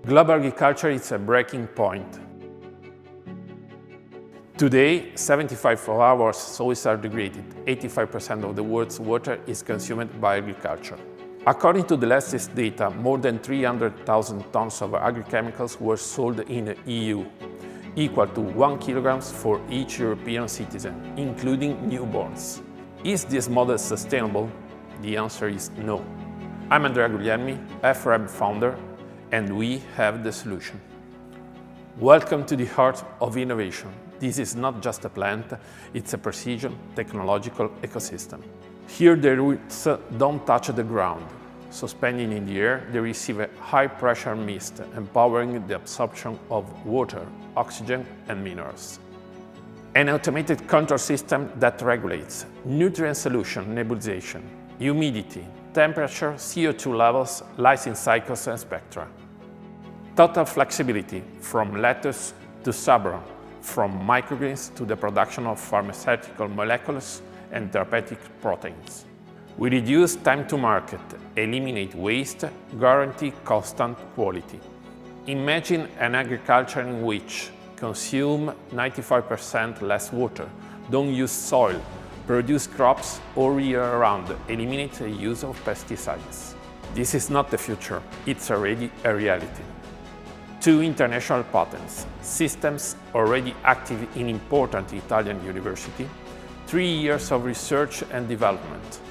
Global agriculture is a breaking point. Today, 75% of our soils are degraded. 85% of the world's water is consumed by agriculture. According to the latest data, more than 300,000 tons of agrochemicals were sold in the EU, equal to 1 kilogram for each European citizen, including newborns. Is this model sustainable? The answer is no. I'm Andrea Guglielmi, FRM founder, and we have the solution. Welcome to the heart of innovation. This is not just a plant, it's a precision technological ecosystem. Here the roots don't touch the ground. Suspending in the air, they receive a high-pressure mist, empowering the absorption of water, oxygen, and minerals. An automated control system that regulates nutrient solution nebulization, humidity, temperature, CO2 levels, lysine cycles, and spectra. Total flexibility from lettuce to sabro, from microgreens to the production of pharmaceutical molecules and therapeutic proteins. We reduce time to market, eliminate waste, guarantee constant quality. Imagine an agriculture in which consume 95% less water, don't use soil, produce crops all year round, eliminate the use of pesticides. This is not the future, it's already a reality. 2 international patents, systems already active in important Italian university, 3 years of research and development.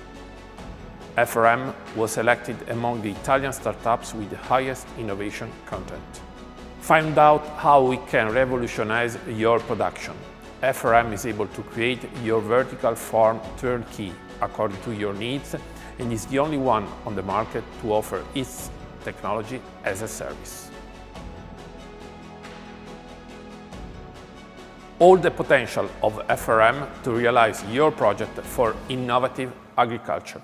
FRM was elected among the Italian startups with the highest innovation content. Find out how we can revolutionize your production. FRM is able to create your vertical farm turnkey according to your needs and is the only one on the market to offer its technology as a service. All the potential of FRM to realize your project for innovative agriculture.